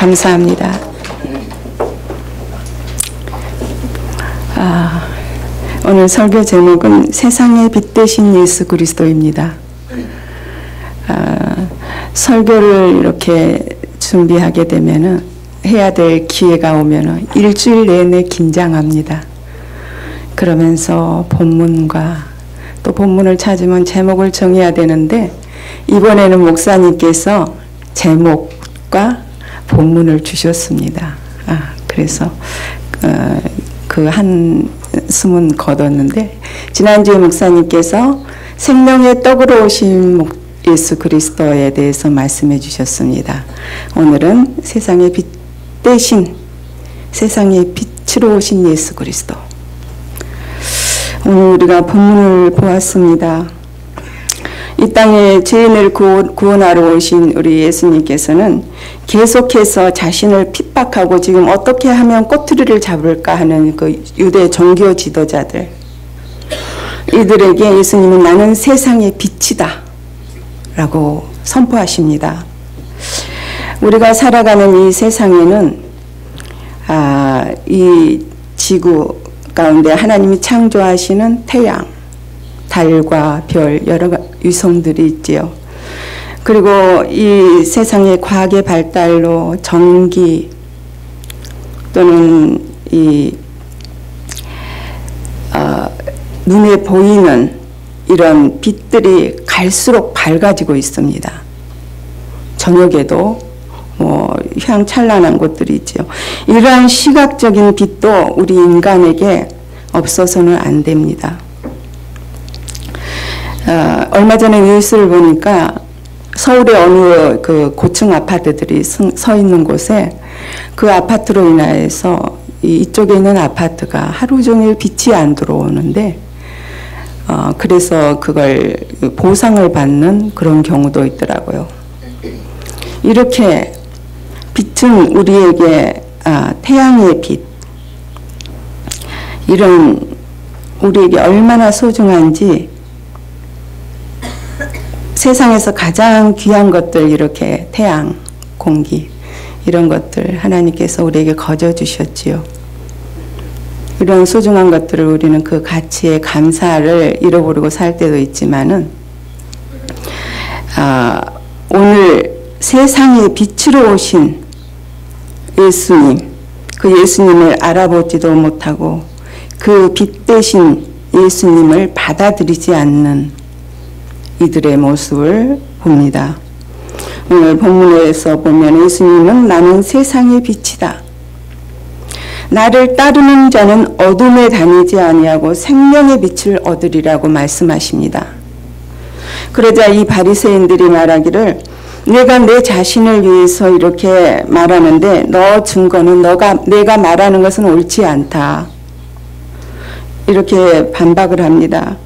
감사합니다. 오늘 설교 제목은 세상의 빛 되신 예수 그리스도입니다. 설교를 이렇게 준비하게 되면은 해야 될 기회가 오면은 일주일 내내 긴장합니다. 그러면서 본문과 또 본문을 찾으면 제목을 정해야 되는데 이번에는 목사님께서 제목과 본문을 주셨습니다. 그래서 그 한숨은 거뒀는데 지난주에 목사님께서 생명의 떡으로 오신 예수 그리스도에 대해서 말씀해 주셨습니다. 오늘은 세상의 빛 대신 세상의 빛으로 오신 예수 그리스도. 오늘 우리가 본문을 보았습니다. 이 땅에 죄인을 구원하러 오신 우리 예수님께서는 계속해서 자신을 핍박하고 지금 어떻게 하면 꼬투리를 잡을까 하는 그 유대 종교 지도자들, 이들에게 예수님은 나는 세상의 빛이다 라고 선포하십니다. 우리가 살아가는 이 세상에는 이 지구 가운데 하나님이 창조하시는 태양, 달과 별, 여러 위성들이 있지요. 그리고 이 세상의 과학의 발달로 전기 또는 이 눈에 보이는 이런 빛들이 갈수록 밝아지고 있습니다. 저녁에도 휘황찬란한 곳들이 있죠. 이러한 시각적인 빛도 우리 인간에게 없어서는 안 됩니다. 얼마 전에 뉴스를 보니까 서울의 어느 그 고층 아파트들이 서 있는 곳에 그 아파트로 인하여서 이쪽에 있는 아파트가 하루 종일 빛이 안 들어오는데 그래서 그걸 보상을 받는 그런 경우도 있더라고요. 이렇게 빛은 우리에게 태양의 빛, 이런 우리에게 얼마나 소중한지 세상에서 가장 귀한 것들, 이렇게 태양, 공기, 이런 것들 하나님께서 우리에게 거저 주셨지요. 이런 소중한 것들을 우리는 그 가치에 감사를 잃어버리고 살 때도 있지만은 오늘 세상의 빛으로 오신 예수님, 그 예수님을 알아보지도 못하고 그 빛 대신 예수님을 받아들이지 않는 이들의 모습을 봅니다. 오늘 본문에서 보면 예수님은 나는 세상의 빛이다. 나를 따르는 자는 어둠에 다니지 아니하고 생명의 빛을 얻으리라고 말씀하십니다. 그러자 이 바리새인들이 말하기를 내가 내 자신을 위해서 이렇게 말하는데 너 증거는 내가 말하는 것은 옳지 않다. 이렇게 반박을 합니다.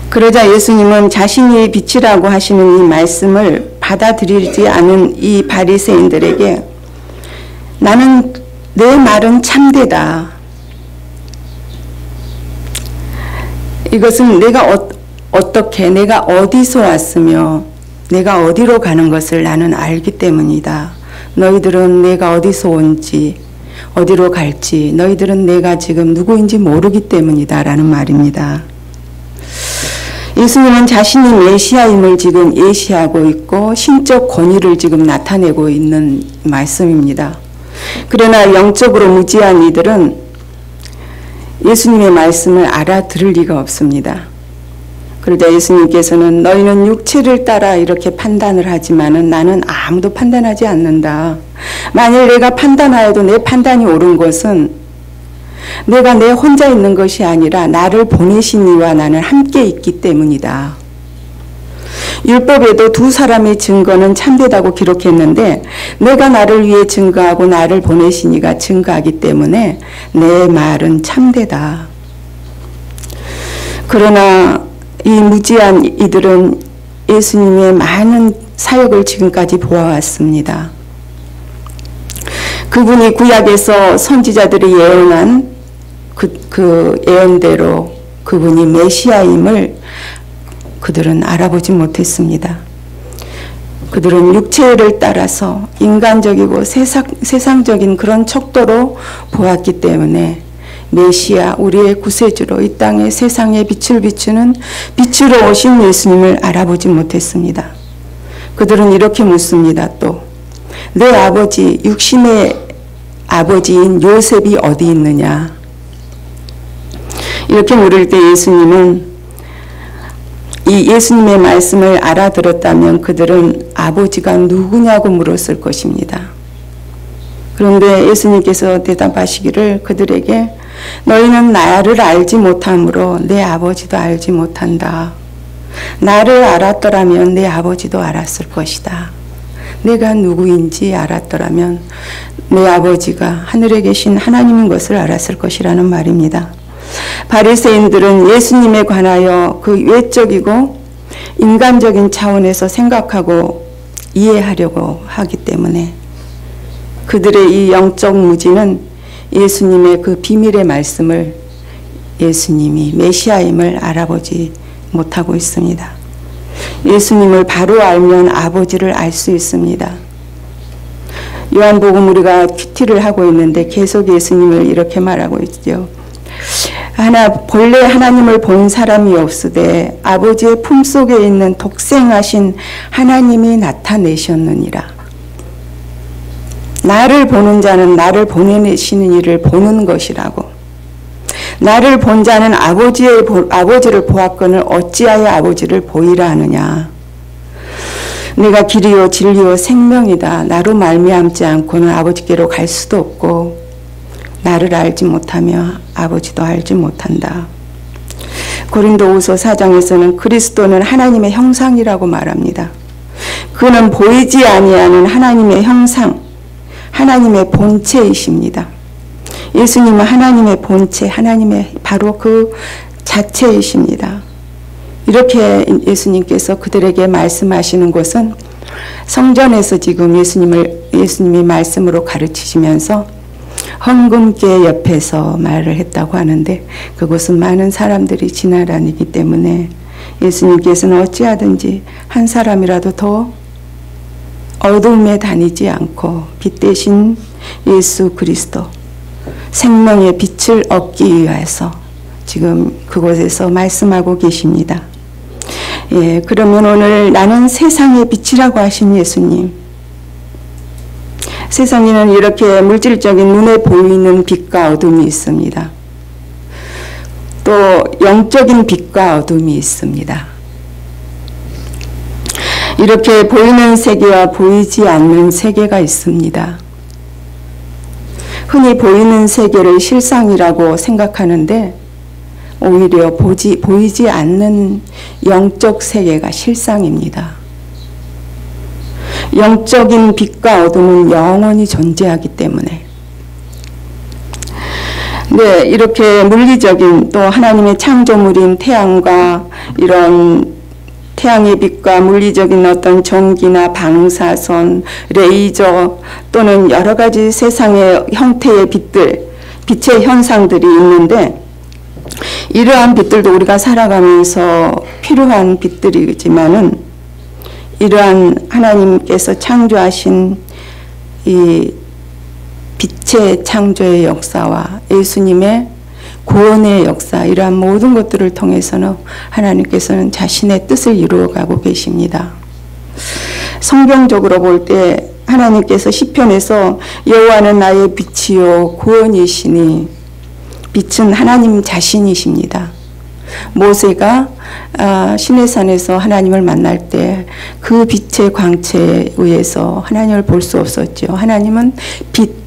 그러자 예수님은 자신이 빛이라고 하시는 이 말씀을 받아들이지 않은 이 바리새인들에게 나는 내 말은 참되다. 이것은 내가 어떻게, 내가 어디서 왔으며 내가 어디로 가는 것을 나는 알기 때문이다. 너희들은 내가 어디서 온지 어디로 갈지 너희들은 내가 지금 누구인지 모르기 때문이다 라는 말입니다. 예수님은 자신이 메시아임을 지금 예시하고 있고 신적 권위를 지금 나타내고 있는 말씀입니다. 그러나 영적으로 무지한 이들은 예수님의 말씀을 알아들을 리가 없습니다. 그러자 예수님께서는 너희는 육체를 따라 이렇게 판단을 하지만은 나는 아무도 판단하지 않는다. 만일 내가 판단하여도 내 판단이 옳은 것은 내가 내 혼자 있는 것이 아니라 나를 보내신 이와 나는 함께 있기 때문이다. 율법에도 두 사람의 증거는 참되다고 기록했는데 내가 나를 위해 증거하고 나를 보내신 이가 증거하기 때문에 내 말은 참되다. 그러나 이 무지한 이들은 예수님의 많은 사역을 지금까지 보아왔습니다. 그분이 구약에서 선지자들이 예언한 그 예언대로 그분이 메시아임을 그들은 알아보지 못했습니다. 그들은 육체를 따라서 인간적이고 세상적인 그런 척도로 보았기 때문에 메시아 우리의 구세주로 이 땅에 세상에 빛을 비추는 빛으로 오신 예수님을 알아보지 못했습니다. 그들은 이렇게 묻습니다. 또 내 아버지 육신의 아버지인 요셉이 어디 있느냐. 이렇게 물을 때 예수님은 이 예수님의 말씀을 알아들었다면 그들은 아버지가 누구냐고 물었을 것입니다. 그런데 예수님께서 대답하시기를 그들에게 너희는 나를 알지 못함으로 내 아버지도 알지 못한다. 나를 알았더라면 내 아버지도 알았을 것이다. 내가 누구인지 알았더라면 내 아버지가 하늘에 계신 하나님인 것을 알았을 것이라는 말입니다. 바리새인들은 예수님에 관하여 그 외적이고 인간적인 차원에서 생각하고 이해하려고 하기 때문에 그들의 이 영적 무지는 예수님의 그 비밀의 말씀을 예수님이 메시아임을 알아보지 못하고 있습니다. 예수님을 바로 알면 아버지를 알 수 있습니다. 요한복음 우리가 큐티를 하고 있는데 계속 예수님을 이렇게 말하고 있죠. 본래 하나님을 본 사람이 없으되 아버지의 품속에 있는 독생하신 하나님이 나타내셨느니라. 나를 보는 자는 나를 보내시는 이를 보는 것이라고. 나를 본 자는 아버지를 보았거늘 어찌하여 아버지를 보이라 하느냐. 내가 길이요 진리요 생명이다. 나로 말미암지 않고는 아버지께로 갈 수도 없고 나를 알지 못하며 아버지도 알지 못한다. 고린도후서 4장에서는 그리스도는 하나님의 형상이라고 말합니다. 그는 보이지 아니하는 하나님의 형상, 하나님의 본체이십니다. 예수님은 하나님의 본체, 하나님의 바로 그 자체이십니다. 이렇게 예수님께서 그들에게 말씀하시는 것은 성전에서 지금 예수님이 말씀으로 가르치시면서 헌금계 옆에서 말을 했다고 하는데 그곳은 많은 사람들이 지나다니기 때문에 예수님께서는 어찌하든지 한 사람이라도 더 어두움에 다니지 않고 빛 대신 예수 그리스도 생명의 빛을 얻기 위해서 지금 그곳에서 말씀하고 계십니다. 예, 그러면 오늘 나는 세상의 빛이라고 하신 예수님. 세상에는 이렇게 물질적인 눈에 보이는 빛과 어둠이 있습니다. 또 영적인 빛과 어둠이 있습니다. 이렇게 보이는 세계와 보이지 않는 세계가 있습니다. 흔히 보이는 세계를 실상이라고 생각하는데 오히려 보이지 않는 영적 세계가 실상입니다. 영적인 빛과 어둠은 영원히 존재하기 때문에 네, 이렇게 물리적인 또 하나님의 창조물인 태양과 이런 태양의 빛과 물리적인 어떤 전기나 방사선, 레이저 또는 여러 가지 세상의 형태의 빛들, 빛의 현상들이 있는데 이러한 빛들도 우리가 살아가면서 필요한 빛들이지만은 이러한 하나님께서 창조하신 이 빛의 창조의 역사와 예수님의 구원의 역사 이러한 모든 것들을 통해서는 하나님께서는 자신의 뜻을 이루어가고 계십니다. 성경적으로 볼 때 하나님께서 시편에서 여호와는 나의 빛이요 구원이시니 빛은 하나님 자신이십니다. 모세가 시내산에서 하나님을 만날 때 그 빛의 광채에 의해서 하나님을 볼 수 없었죠. 하나님은 빛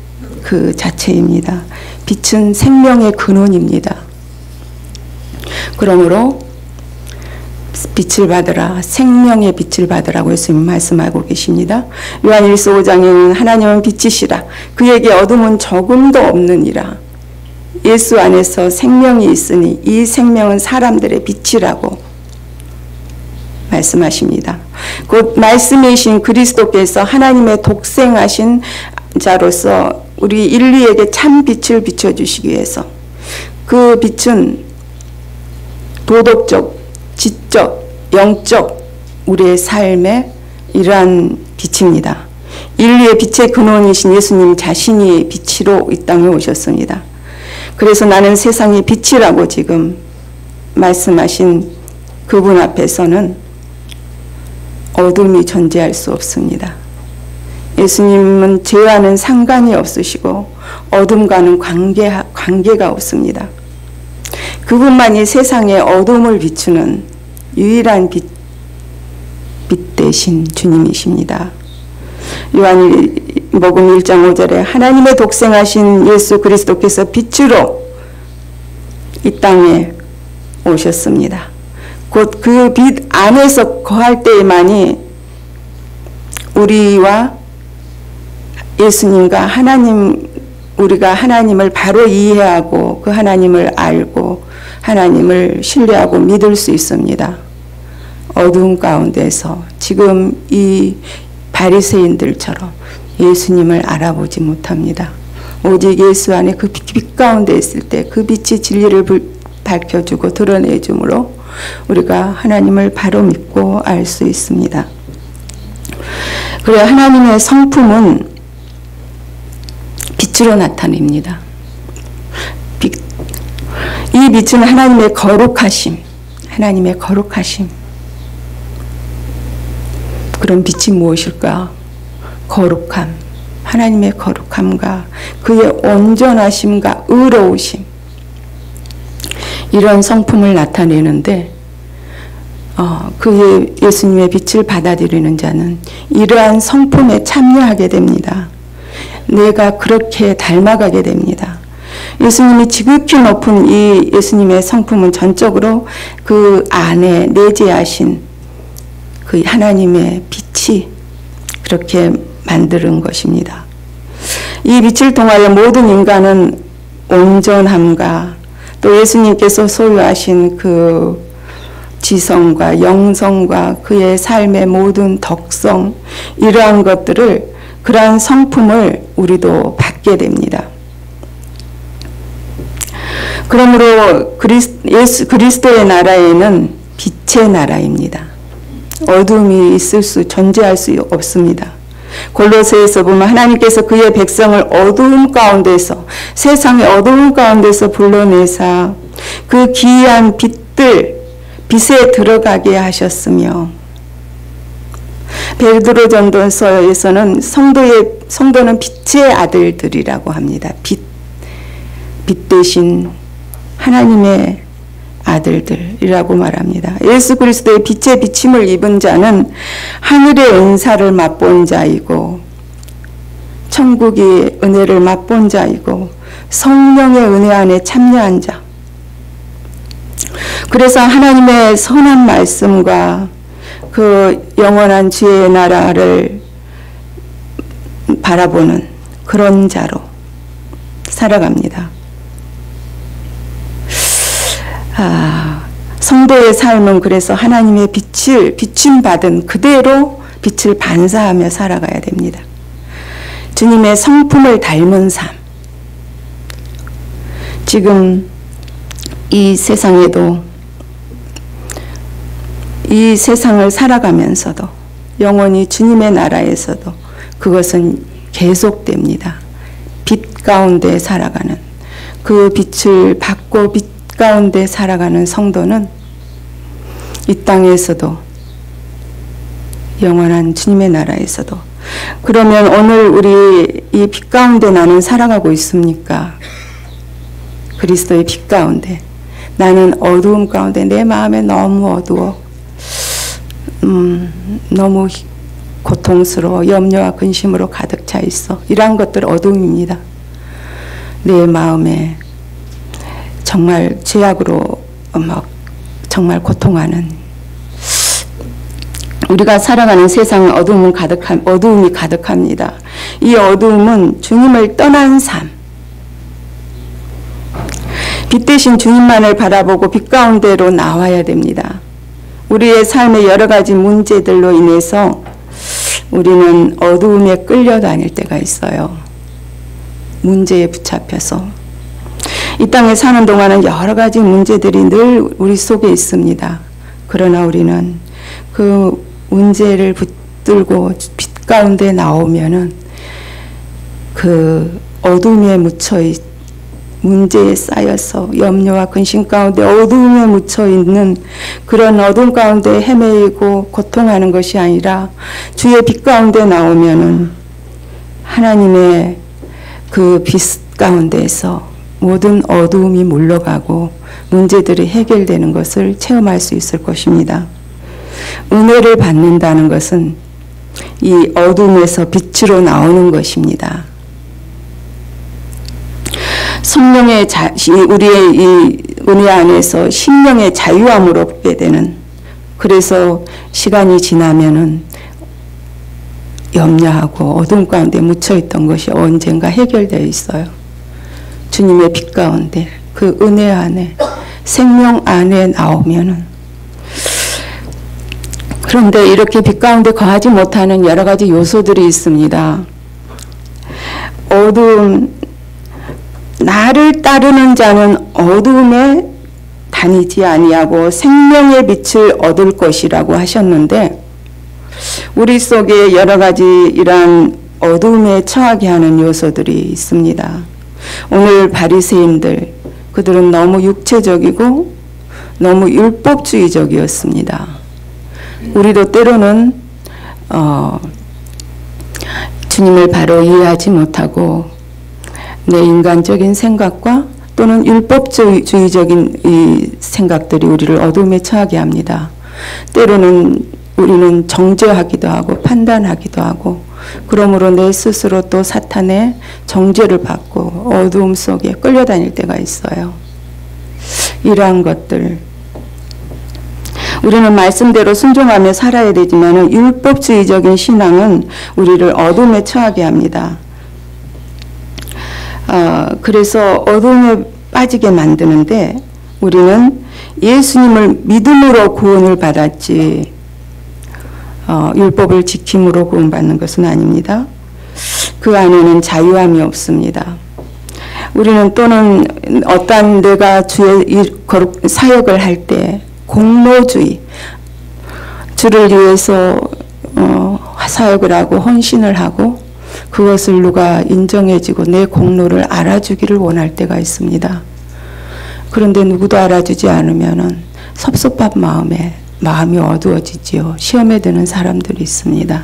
그 자체입니다. 빛은 생명의 근원입니다. 그러므로 빛을 받으라, 생명의 빛을 받으라고 예수님 말씀하고 계십니다. 요한일서 5장에는 하나님은 빛이시라, 그에게 어둠은 조금도 없느니라. 예수 안에서 생명이 있으니 이 생명은 사람들의 빛이라고 말씀하십니다. 곧 말씀이신 그리스도께서 하나님의 독생하신 자로서 우리 인류에게 참 빛을 비춰주시기 위해서 그 빛은 도덕적, 지적, 영적 우리의 삶에 이러한 빛입니다. 인류의 빛의 근원이신 예수님 자신이 빛으로 이 땅에 오셨습니다. 그래서 나는 세상의 빛이라고 지금 말씀하신 그분 앞에서는 어둠이 존재할 수 없습니다. 예수님은 죄와는 상관이 없으시고 어둠과는 관계가 없습니다. 그분만이 세상에 어둠을 비추는 유일한 빛 대신 주님이십니다. 요한복음 1장 5절에 하나님의 독생하신 예수 그리스도께서 빛으로 이 땅에 오셨습니다. 곧 그 빛 안에서 거할 때에만이 우리와 예수님과 우리가 하나님을 바로 이해하고 그 하나님을 알고 하나님을 신뢰하고 믿을 수 있습니다. 어두운 가운데서 지금 이 바리새인들처럼 예수님을 알아보지 못합니다. 오직 예수 안에 그 빛 가운데 있을 때 그 빛이 진리를 밝혀주고 드러내줌으로 우리가 하나님을 바로 믿고 알 수 있습니다. 그래 하나님의 성품은 빛으로 나타냅니다. 이 빛은 하나님의 거룩하심, 하나님의 거룩하심. 그런 빛이 무엇일까? 거룩함, 하나님의 거룩함과 그의 온전하심과 의로우심, 이런 성품을 나타내는데 그의 예수님의 빛을 받아들이는 자는 이러한 성품에 참여하게 됩니다. 내가 그렇게 닮아가게 됩니다. 예수님이 지극히 높은 이 예수님의 성품은 전적으로 그 안에 내재하신 그 하나님의 빛이 그렇게 만드는 것입니다. 이 빛을 통하여 모든 인간은 온전함과 또 예수님께서 소유하신 그 지성과 영성과 그의 삶의 모든 덕성, 이러한 것들을, 그러한 성품을 우리도 받게 됩니다. 그러므로 그리스도의 나라에는 빛의 나라입니다. 어둠이 존재할 수 없습니다. 골로새에서 보면 하나님께서 그의 백성을 어두움 가운데서, 세상의 어두움 가운데서 불러내사 그 기이한 빛에 들어가게 하셨으며, 베드로전서에서는 성도는 빛의 아들들이라고 합니다. 빛 대신 하나님의 아들들이라고 말합니다. 예수 그리스도의 빛의 비침을 입은 자는 하늘의 은사를 맛본 자이고 천국의 은혜를 맛본 자이고 성령의 은혜 안에 참여한 자. 그래서 하나님의 선한 말씀과 그 영원한 주의 나라를 바라보는 그런 자로 살아갑니다. 성도의 삶은 그래서 하나님의 비침받은 그대로 빛을 반사하며 살아가야 됩니다. 주님의 성품을 닮은 삶. 지금 이 세상에도, 이 세상을 살아가면서도, 영원히 주님의 나라에서도 그것은 계속됩니다. 빛 가운데 살아가는, 그 빛을 받고 빛 가운데 살아가는 성도는 이 땅에서도 영원한 주님의 나라에서도. 그러면 오늘 우리 이 빛 가운데 나는 살아가고 있습니까? 그리스도의 빛 가운데. 나는 어두움 가운데 내 마음에 너무 어두워. 너무 고통스러워. 염려와 근심으로 가득 차 있어. 이러한 것들 어둠입니다. 내 마음에 정말 죄악으로 정말 고통하는, 우리가 살아가는 세상은 어두움이 가득합니다. 이 어두움은 주님을 떠난 삶, 빛 대신 주님만을 바라보고 빛 가운데로 나와야 됩니다. 우리의 삶의 여러 가지 문제들로 인해서 우리는 어두움에 끌려다닐 때가 있어요. 문제에 붙잡혀서. 이 땅에 사는 동안은 여러 가지 문제들이 늘 우리 속에 있습니다. 그러나 우리는 그 문제를 붙들고 빛 가운데 나오면은 그 어둠에 묻혀있 문제에 쌓여서 염려와 근심 가운데 어둠에 묻혀있는 그런 어둠 가운데 헤매이고 고통하는 것이 아니라 주의 빛 가운데 나오면은 하나님의 그 빛 가운데에서 모든 어두움이 물러가고 문제들이 해결되는 것을 체험할 수 있을 것입니다. 은혜를 받는다는 것은 이 어둠에서 빛으로 나오는 것입니다. 성령의 우리의 이 은혜 안에서 심령의 자유함을 얻게 되는, 그래서 시간이 지나면은 염려하고 어둠 가운데 묻혀있던 것이 언젠가 해결되어 있어요. 주님의 빛 가운데 그 은혜 안에 생명 안에 나오면은. 그런데 이렇게 빛 가운데 거하지 못하는 여러 가지 요소들이 있습니다. 어두움, 나를 따르는 자는 어두움에 다니지 아니하고 생명의 빛을 얻을 것이라고 하셨는데, 우리 속에 여러 가지 이러한 어두움에 처하게 하는 요소들이 있습니다. 오늘 바리새인들, 그들은 너무 육체적이고 너무 율법주의적이었습니다. 우리도 때로는 주님을 바로 이해하지 못하고 내 인간적인 생각과 또는 율법주의적인 이 생각들이 우리를 어둠에 처하게 합니다. 때로는 우리는 정죄하기도 하고 판단하기도 하고, 그러므로 내 스스로 또 사탄의 정죄를 받고 어두움 속에 끌려다닐 때가 있어요. 이러한 것들, 우리는 말씀대로 순종하며 살아야 되지만 율법주의적인 신앙은 우리를 어둠에 처하게 합니다. 그래서 어둠에 빠지게 만드는데, 우리는 예수님을 믿음으로 구원을 받았지 율법을 지킴으로 구원받는 것은 아닙니다. 그 안에는 자유함이 없습니다. 우리는 또는 어떤 내가 주의 사역을 할 때 공로주의, 주를 위해서 사역을 하고 헌신을 하고 그것을 누가 인정해주고 내 공로를 알아주기를 원할 때가 있습니다. 그런데 누구도 알아주지 않으면은 섭섭한 마음이 어두워지지요. 시험에 드는 사람들이 있습니다.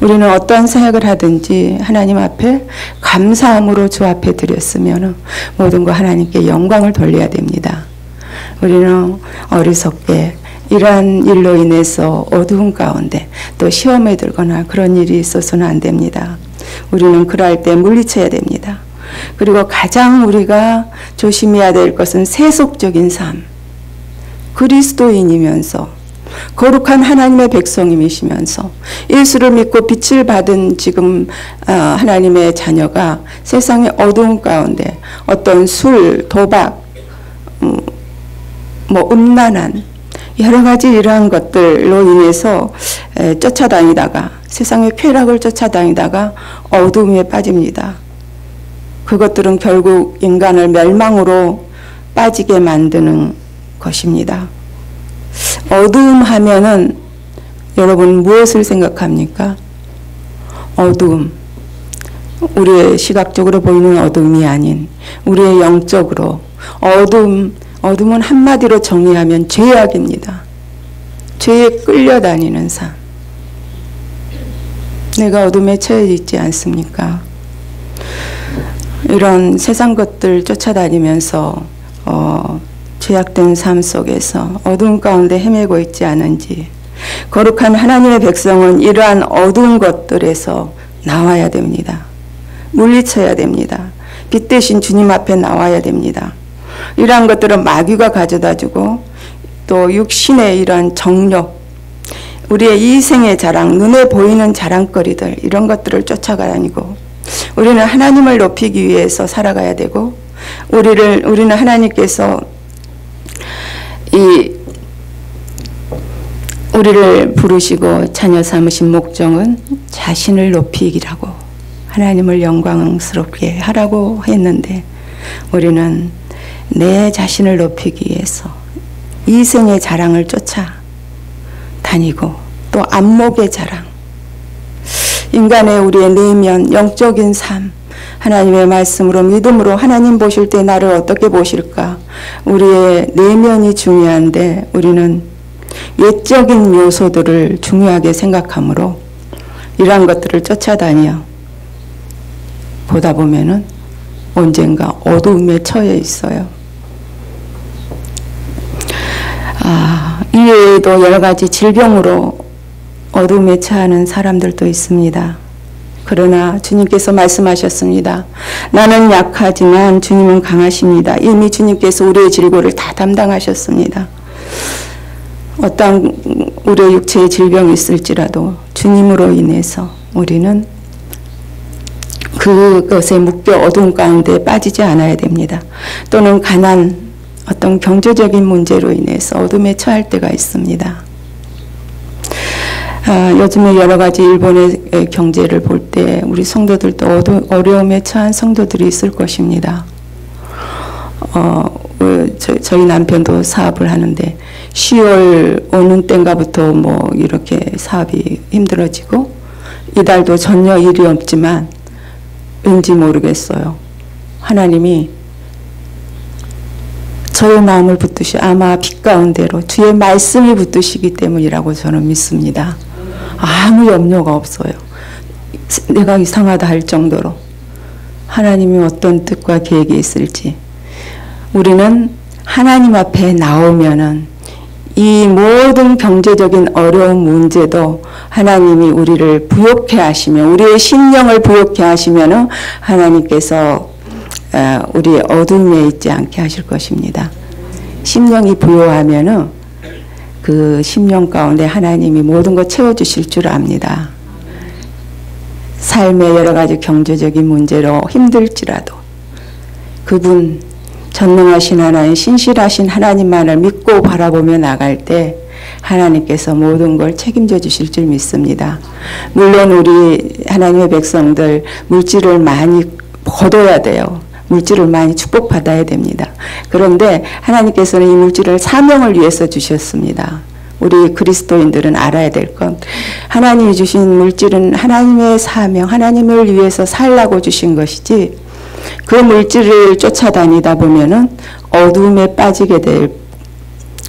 우리는 어떠한 사역을 하든지 하나님 앞에 감사함으로 주 앞에 드렸으면 모든 거 하나님께 영광을 돌려야 됩니다. 우리는 어리석게 이러한 일로 인해서 어두운 가운데 또 시험에 들거나 그런 일이 있어서는 안 됩니다. 우리는 그럴 때 물리쳐야 됩니다. 그리고 가장 우리가 조심해야 될 것은 세속적인 삶, 그리스도인이면서 거룩한 하나님의 백성이시면서 예수를 믿고 빛을 받은 지금 하나님의 자녀가 세상의 어두운 가운데 어떤 술, 도박, 음란한 여러 가지 이러한 것들로 인해서 쫓아다니다가 세상의 쾌락을 쫓아다니다가 어두움에 빠집니다. 그것들은 결국 인간을 멸망으로 빠지게 만드는 것입니다. 어두움 하면은 여러분 무엇을 생각합니까? 어두움. 우리의 시각적으로 보이는 어두움이 아닌 우리의 영적으로 어둠은 한마디로 정의하면 죄악입니다. 죄에 끌려다니는 삶. 내가 어둠에 처해 있지 않습니까? 이런 세상 것들 쫓아다니면서 죄악된 삶 속에서 어두운 가운데 헤매고 있지 않은지, 거룩한 하나님의 백성은 이러한 어두운 것들에서 나와야 됩니다. 물리쳐야 됩니다. 빛 대신 주님 앞에 나와야 됩니다. 이러한 것들은 마귀가 가져다주고 또 육신의 이러한 정욕, 우리의 이생의 자랑, 눈에 보이는 자랑거리들, 이런 것들을 쫓아다니고 우리는 하나님을 높이기 위해서 살아가야 되고, 우리는 하나님께서 우리를 부르시고 자녀 삼으신 목적은 자신을 높이기라고, 하나님을 영광스럽게 하라고 했는데, 우리는 내 자신을 높이기 위해서 이생의 자랑을 쫓아 다니고 또 안목의 자랑, 인간의 우리의 내면, 영적인 삶, 하나님의 말씀으로 믿음으로 하나님 보실 때 나를 어떻게 보실까? 우리의 내면이 중요한데 우리는 외적인 요소들을 중요하게 생각하므로 이러한 것들을 쫓아다녀 보다 보면은 언젠가 어두움에 처해 있어요. 이외에도 여러 가지 질병으로 어둠에 처하는 사람들도 있습니다. 그러나 주님께서 말씀하셨습니다. 나는 약하지만 주님은 강하십니다. 이미 주님께서 우리의 질고를 다 담당하셨습니다. 어떤 우리의 육체의 질병이 있을지라도 주님으로 인해서 우리는 그것에 묶여 어두운 가운데 빠지지 않아야 됩니다. 또는 가난, 어떤 경제적인 문제로 인해서 어둠에 처할 때가 있습니다. 요즘에 여러 가지 일본의 경제를 볼 때 우리 성도들도 어려움에 처한 성도들이 있을 것입니다. 저희 남편도 사업을 하는데 10월 오는 때인가부터 뭐 이렇게 사업이 힘들어지고 이달도 전혀 일이 없지만 왠지 모르겠어요. 하나님이 저의 마음을 붙드시 아마 빛 가운데로 주의 말씀이 붙드시기 때문이라고 저는 믿습니다. 아무 염려가 없어요. 내가 이상하다 할 정도로 하나님이 어떤 뜻과 계획이 있을지 우리는 하나님 앞에 나오면은 이 모든 경제적인 어려운 문제도 하나님이 우리를 부욕해 하시면 우리의 심령을 부욕해 하시면은 하나님께서 우리 어둠에 있지 않게 하실 것입니다. 심령이 부요하면은 그 심령 가운데 하나님이 모든 것 채워주실 줄 압니다. 삶의 여러 가지 경제적인 문제로 힘들지라도 그분 전능하신 하나님, 신실하신 하나님만을 믿고 바라보며 나갈 때 하나님께서 모든 걸 책임져 주실 줄 믿습니다. 물론 우리 하나님의 백성들 물질을 많이 거둬야 돼요. 물질을 많이 축복받아야 됩니다. 그런데 하나님께서는 이 물질을 사명을 위해서 주셨습니다. 우리 그리스도인들은 알아야 될 것. 하나님이 주신 물질은 하나님의 사명, 하나님을 위해서 살라고 주신 것이지 그 물질을 쫓아다니다 보면은 어둠에 빠지게 될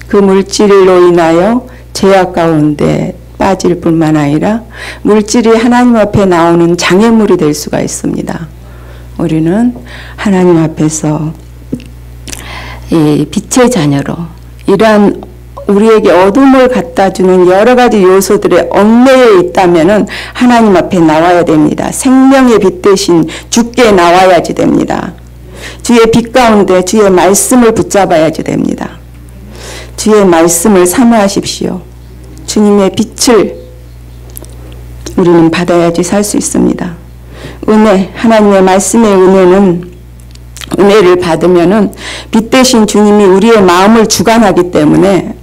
그 물질로 인하여 죄악 가운데 빠질 뿐만 아니라 물질이 하나님 앞에 나오는 장애물이 될 수가 있습니다. 우리는 하나님 앞에서 이 빛의 자녀로 이러한 우리에게 어둠을 갖다 주는 여러 가지 요소들의 얽매여 있다면은 하나님 앞에 나와야 됩니다. 생명의 빛 대신 주께 나와야지 됩니다. 주의 빛 가운데 주의 말씀을 붙잡아야지 됩니다. 주의 말씀을 사모하십시오. 주님의 빛을 우리는 받아야지 살 수 있습니다. 은혜, 하나님의 말씀의 은혜를 받으면은 빛 대신 주님이 우리의 마음을 주관하기 때문에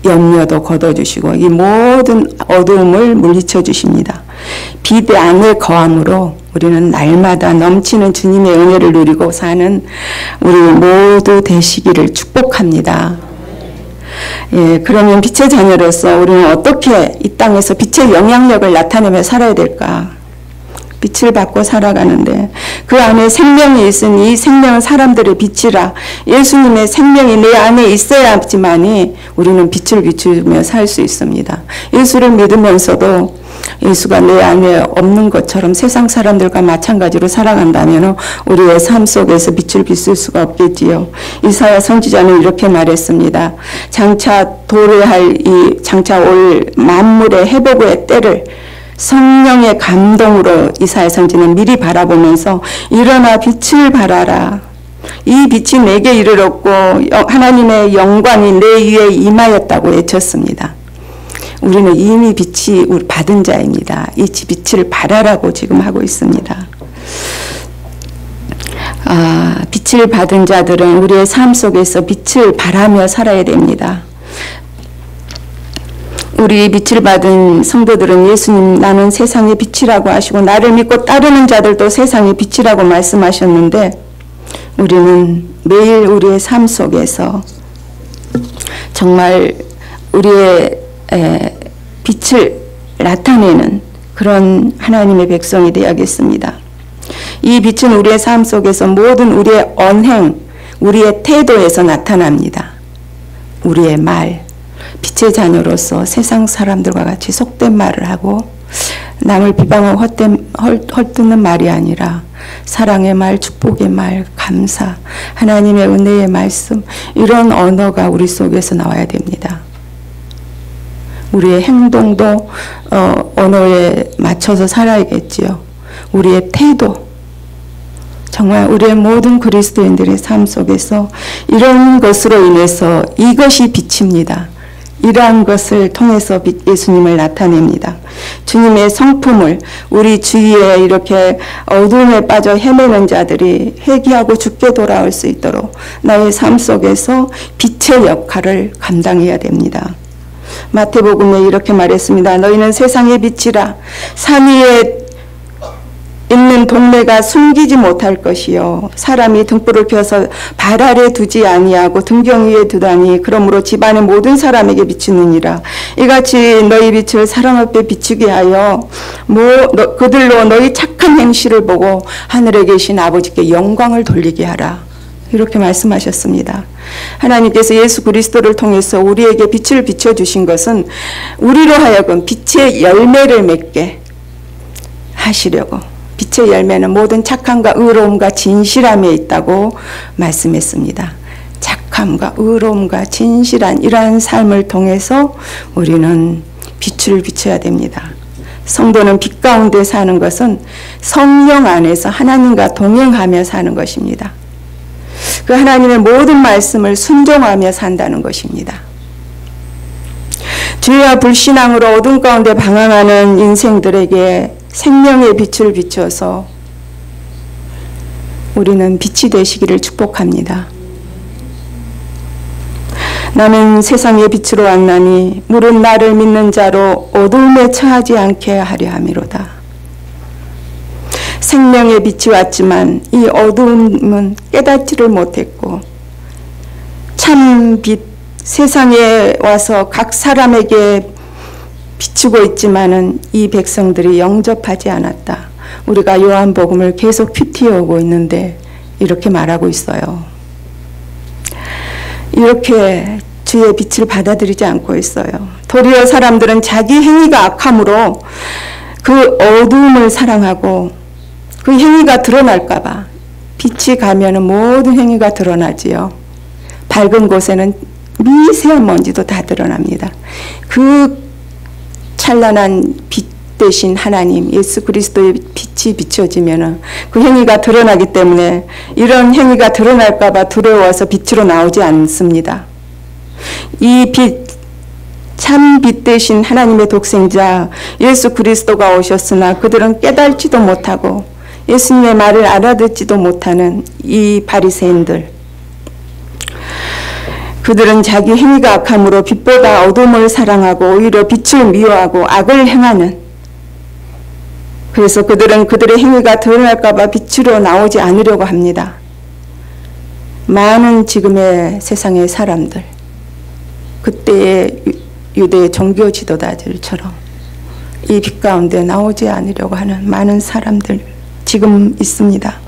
염려도 걷어주시고 이 모든 어두움을 물리쳐 주십니다. 빛 안에 거함으로 우리는 날마다 넘치는 주님의 은혜를 누리고 사는 우리 모두 되시기를 축복합니다. 예, 그러면 빛의 자녀로서 우리는 어떻게 이 땅에서 빛의 영향력을 나타내며 살아야 될까? 빛을 받고 살아가는데 그 안에 생명이 있으니 이 생명은 사람들의 빛이라. 예수님의 생명이 내 안에 있어야지만이 우리는 빛을 비추며 살 수 있습니다. 예수를 믿으면서도 예수가 내 안에 없는 것처럼 세상 사람들과 마찬가지로 살아간다면 우리의 삶 속에서 빛을 비출 수가 없겠지요. 이사야 선지자는 이렇게 말했습니다. 장차 올 만물의 회복의 때를 성령의 감동으로 이사야 선지는 미리 바라보면서 일어나 빛을 발하라. 이 빛이 내게 이르렀고 하나님의 영광이 내 위에 임하였다고 외쳤습니다. 우리는 이미 빛이 받은 자입니다. 이 빛을 발하라고 지금 하고 있습니다. 빛을 받은 자들은 우리의 삶 속에서 빛을 발하며 살아야 됩니다. 우리 빛을 받은 성도들은 예수님 나는 세상의 빛이라고 하시고 나를 믿고 따르는 자들도 세상의 빛이라고 말씀하셨는데 우리는 매일 우리의 삶 속에서 정말 우리의 빛을 나타내는 그런 하나님의 백성이 되어야겠습니다. 이 빛은 우리의 삶 속에서 모든 우리의 언행, 우리의 태도에서 나타납니다. 우리의 말, 빛의 자녀로서 세상 사람들과 같이 속된 말을 하고 남을 비방하고 헐뜯는 말이 아니라 사랑의 말, 축복의 말, 감사, 하나님의 은혜의 말씀, 이런 언어가 우리 속에서 나와야 됩니다. 우리의 행동도 언어에 맞춰서 살아야겠지요. 우리의 태도, 정말 우리의 모든 그리스도인들의 삶 속에서 이런 것으로 인해서 이것이 빛입니다. 이러한 것을 통해서 예수님을 나타냅니다. 주님의 성품을 우리 주위에 이렇게 어두움에 빠져 헤매는 자들이 회개하고 주께 돌아올 수 있도록 나의 삶 속에서 빛의 역할을 감당해야 됩니다. 마태복음에 이렇게 말했습니다. 너희는 세상의 빛이라. 산 위에 있는 동네가 숨기지 못할 것이요 사람이 등불을 켜서 발 아래 두지 아니하고 등경 위에 두다니 그러므로 집안의 모든 사람에게 비추느니라. 이같이 너희 빛을 사람 앞에 비추게 하여 그들로 너희 착한 행실을 보고 하늘에 계신 아버지께 영광을 돌리게 하라. 이렇게 말씀하셨습니다. 하나님께서 예수 그리스도를 통해서 우리에게 빛을 비춰주신 것은 우리로 하여금 빛의 열매를 맺게 하시려고. 빛의 열매는 모든 착함과 의로움과 진실함에 있다고 말씀했습니다. 착함과 의로움과 진실한 이러한 삶을 통해서 우리는 빛을 비춰야 됩니다. 성도는 빛 가운데 사는 것은 성령 안에서 하나님과 동행하며 사는 것입니다. 그 하나님의 모든 말씀을 순종하며 산다는 것입니다. 죄와 불신앙으로 어둠 가운데 방황하는 인생들에게 생명의 빛을 비춰서 우리는 빛이 되시기를 축복합니다. 나는 세상의 빛으로 왔나니 무릇 나를 믿는 자로 어둠에 처하지 않게 하려 함이로다. 생명의 빛이 왔지만 이 어두움은 깨닫지를 못했고 참 빛 세상에 와서 각 사람에게 비추고 있지만은 이 백성들이 영접하지 않았다. 우리가 요한복음을 계속 큐티해오고 있는데 이렇게 말하고 있어요. 이렇게 주의 빛을 받아들이지 않고 있어요. 도리어 사람들은 자기 행위가 악함으로 그 어두움을 사랑하고 그 행위가 드러날까 봐 빛이 가면은 모든 행위가 드러나지요. 밝은 곳에는 미세한 먼지도 다 드러납니다. 그 찬란한 빛 대신 하나님 예수 그리스도의 빛이 비춰지면은 그 행위가 드러나기 때문에 이런 행위가 드러날까 봐 두려워서 빛으로 나오지 않습니다. 이 빛, 참 빛 대신 하나님의 독생자 예수 그리스도가 오셨으나 그들은 깨달지도 못하고 예수님의 말을 알아듣지도 못하는 이 바리새인들, 그들은 자기 행위가 악함으로 빛보다 어둠을 사랑하고 오히려 빛을 미워하고 악을 행하는, 그래서 그들은 그들의 행위가 드러날까 봐 빛으로 나오지 않으려고 합니다. 많은 지금의 세상의 사람들, 그때의 유대 종교 지도자들처럼 이 빛 가운데 나오지 않으려고 하는 많은 사람들 지금 있습니다.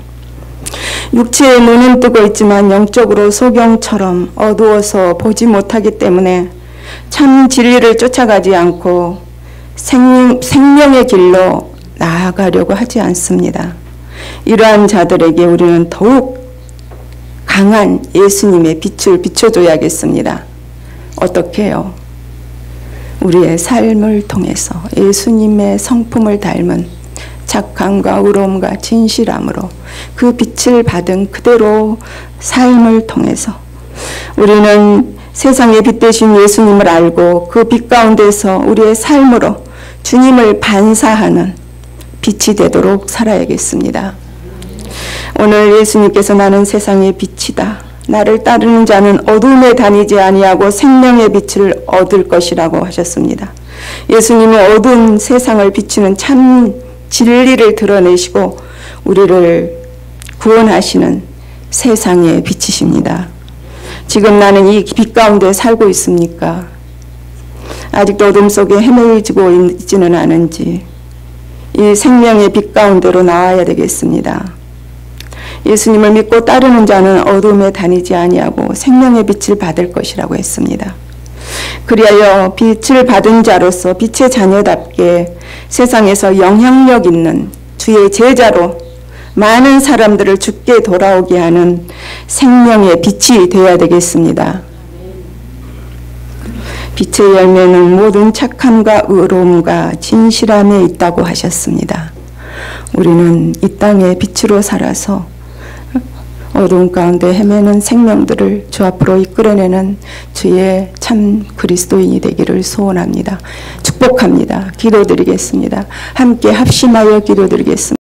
육체의 눈은 뜨고 있지만 영적으로 소경처럼 어두워서 보지 못하기 때문에 참 진리를 쫓아가지 않고 생명의 길로 나아가려고 하지 않습니다. 이러한 자들에게 우리는 더욱 강한 예수님의 빛을 비춰줘야겠습니다. 어떻게 해요? 우리의 삶을 통해서 예수님의 성품을 닮은 착함과 의로움과 진실함으로 그 빛을 받은 그대로 삶을 통해서 우리는 세상의 빛 되신 예수님을 알고 그 빛 가운데서 우리의 삶으로 주님을 반사하는 빛이 되도록 살아야겠습니다. 오늘 예수님께서 나는 세상의 빛이다. 나를 따르는 자는 어둠에 다니지 아니하고 생명의 빛을 얻을 것이라고 하셨습니다. 예수님은 어두운 세상을 비추는 참 진리를 드러내시고 우리를 구원하시는 세상의 빛이십니다. 지금 나는 이 빛 가운데 살고 있습니까? 아직도 어둠 속에 헤매지고 있지는 않은지, 이 생명의 빛 가운데로 나와야 되겠습니다. 예수님을 믿고 따르는 자는 어둠에 다니지 아니하고 생명의 빛을 받을 것이라고 했습니다. 그리하여 빛을 받은 자로서 빛의 자녀답게 세상에서 영향력 있는 주의 제자로 많은 사람들을 주께 돌아오게 하는 생명의 빛이 되어야 되겠습니다. 빛의 열매는 모든 착함과 의로움과 진실함에 있다고 하셨습니다. 우리는 이 땅의 빛으로 살아서 어두운 가운데 헤매는 생명들을 주 앞으로 이끌어내는 주의 참 그리스도인이 되기를 소원합니다. 축복합니다. 기도드리겠습니다. 함께 합심하여 기도드리겠습니다.